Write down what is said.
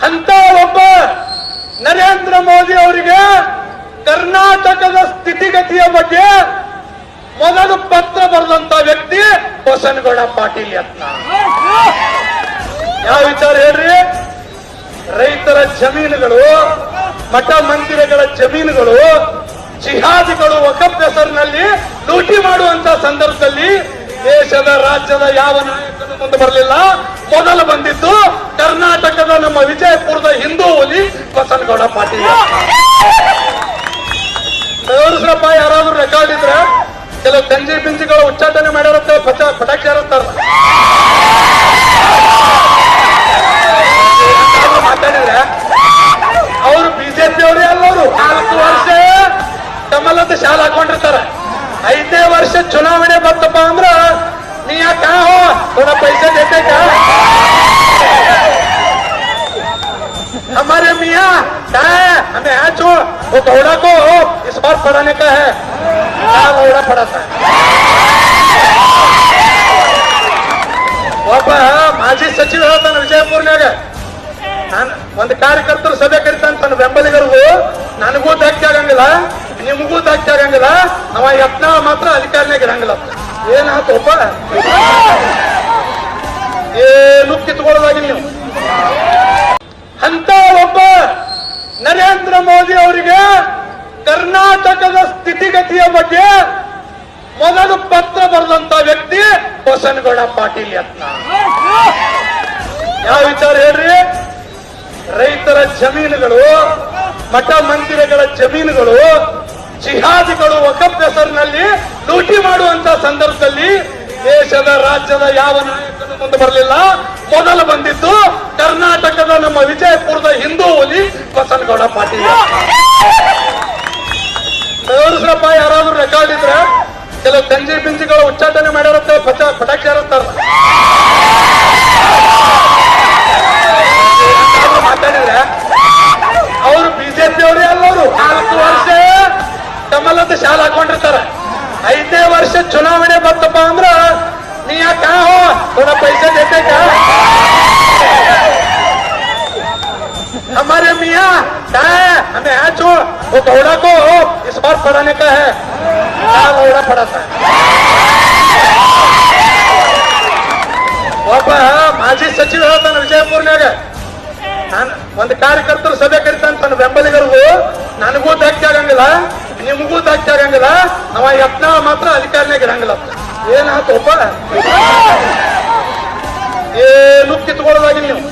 ಅಂತ ಒಬ್ಬ ನರೇಂದ್ರ ಮೋದಿ ಅವರಿಗೆ ಕರ್ನಾಟಕದ ಸ್ಥಿತಿಗತಿಯ ಬಗ್ಗೆ ಮೊದಲು ಪತ್ರ ಬರೆದಂತ ವ್ಯಕ್ತಿ ಬಸನಗೌಡ ಪಾಟೀಲ್ ಯತ್ನ. ಯಾವ ವಿಚಾರ ಹೇಳ್ರಿ? ರೈತರ ಜಮೀನುಗಳು, ಮಠ ಮಂದಿರಗಳ ಜಮೀನುಗಳು ಜಿಹಾದಿಗಳು ವಕಫ್ ಹೆಸರಿನಲ್ಲಿ ಲೂಟಿ ಮಾಡುವಂತ ಸಂದರ್ಭದಲ್ಲಿ ದೇಶದ ರಾಜ್ಯದ ಯಾವ ನಾಯಕನು ಮುಂದೆ ಬರಲಿಲ್ಲ. ಮೊದಲು ಬಂದಿದ್ದು ಕರ್ನಾಟಕದ ನಮ್ಮ ವಿಜಯಪುರದ ಹಿಂದೂ ಹುಲಿ ಬಸನಗೌಡ ಪಾಟೀಲ್. ತೋರಿಸ್ರಪ್ಪ, ಯಾರಾದ್ರೂ ರೆಕಾರ್ಡ್ ಇದ್ರೆ. ಕೆಲವು ಗಂಜಿ ಬಿಂಜಿಗಳು ಉಚ್ಚಾಟನೆ ಮಾಡಿರುತ್ತೆ, ಪಟಾಕಿ ಹಾರುತ್ತಾರ. ಮಾತಾಡಿದ್ರೆ ಅವರು ಬಿಜೆಪಿ ಅವರೇ ಅಲ್ಲವರು 4 ವರ್ಷ ಕಮಲದ ಶಾಲೆ ಹಾಕೊಂಡಿರ್ತಾರೆ. 5ನೇ ವರ್ಷ ಚುನಾವಣೆ ಬರ್ತಪ್ಪ ಅಂದ್ರ ನೀ ಯಾಕ थोड़ा पैसे देते क्या? हमारे मियाँ क्या है, हमें है जो वो घोड़ा को इस बार पढ़ाने का है. क्या घोड़ा पढ़ाता है? ಒಬ್ಬ ಮಾಜಿ ಸಚಿವ ಹೇಳ್ತಾನೆ ವಿಜಯಪುರ್ನಾಗ, ನಾನು ಒಂದು ಕಾರ್ಯಕರ್ತರು ಸಭೆ ಕರಿತಾನೆ ತನ್ನ ಬೆಂಬಲಿಗರಿಗೂ. ನನಗೂ ಧಕ್ಕೆ ಆಗಂಗಿಲ್ಲ, ನಿಮಗೂ ಧಕ್ಕೆ ಆಗಂಗಿಲ್ಲ, ಅವ ಯತ್ನ ಮಾತ್ರ ಅಧಿಕಾರಿನಾಗ ಇರಂಗಿಲ್ಲ. ಏನಾಯ್ತಪ್ಪ? ಏನು ಕಿತ್ಕೊಳ್ಳೋದಾಗಿಲ್ಲ ನೀವು. ಅಂತ ಒಬ್ಬ ನರೇಂದ್ರ ಮೋದಿ ಅವರಿಗೆ ಕರ್ನಾಟಕದ ಸ್ಥಿತಿಗತಿಯ ಬಗ್ಗೆ ಮೊದಲು ಪತ್ರ ಬರೆದಂತ ವ್ಯಕ್ತಿ ಬಸನಗೌಡ ಪಾಟೀಲ್ ಯತ್ನ. ಯಾವ ವಿಚಾರ ಹೇಳ್ರಿ? ರೈತರ ಜಮೀನುಗಳು, ಮಠ ಮಂದಿರಗಳ ಜಮೀನುಗಳು ಜಿಹಾದಿಗಳು ವಕಫ್ ಹೆಸರಿನಲ್ಲಿ ಲೂಟಿ ಮಾಡುವಂತ ಸಂದರ್ಭದಲ್ಲಿ ದೇಶದ ರಾಜ್ಯದ ಯಾವ ನಾಯಕನು ಮುಂದೆ ಬರಲಿಲ್ಲ. ಮೊದಲು ಬಂದಿದ್ದು ಕರ್ನಾಟಕದ ನಮ್ಮ ವಿಜಯಪುರದ ಹಿಂದೂ ಹುಲಿ ಬಸನಗೌಡ ಪಾಟೀಲ್. ತೋರಿಸ್ರಪ್ಪ, ಯಾರಾದ್ರೂ ರೆಕಾರ್ಡ್ ಇದ್ರೆ. ಕೆಲವು ಗಂಜಿ ಬಿಂಜಿಗಳು ಉಚ್ಚಾಟನೆ ಮಾಡಿರುತ್ತೆ, ಪಟಾಕಿ ಹಾರುತ್ತಾರ. ಮಾತಾಡಿದ್ರೆ ಅವರು ಬಿಜೆಪಿ ಅವರೇ ಅಲ್ಲವರು 4 ವರ್ಷ ಕಮಲದ ಶಾಲೆ ಹಾಕೊಂಡಿರ್ತಾರೆ. 5ನೇ ವರ್ಷ ಚುನಾವಣೆ ಬರ್ತಪ್ಪ ಅಂದ್ರ ನೀ ಯಾಕ थोड़ा पैसे देते क्या? हमारे मियाँ क्या है, हमें है जो वो घोड़ा को इस बार पढ़ाने का है. क्या घोड़ा पढ़ाता है? ಒಬ್ಬ ಮಾಜಿ ಸಚಿವ ಹೇಳ್ತಾನೆ ವಿಜಯಪುರ್ನಾಗ, ನಾನು ಒಂದು ಕಾರ್ಯಕರ್ತರು ಸಭೆ ಕರಿತಾನೆ ತನ್ನ ಬೆಂಬಲಿಗರಿಗೂ. ನನಗೂ ಧಕ್ಕೆ ಆಗಂಗಿಲ್ಲ, ನಿಮಗೂ ಧಕ್ಕೆ ಆಗಂಗಿಲ್ಲ, ಅವ ಯತ್ನ ಮಾತ್ರ ಅಧಿಕಾರಿನಾಗ ಇರಂಗಿಲ್ಲ. ಏನಾಯ್ತಪ್ಪ? ಏನು ಕಿತ್ಕೊಳ್ಳೋದಾಗಿಲ್ಲ ನೀವು.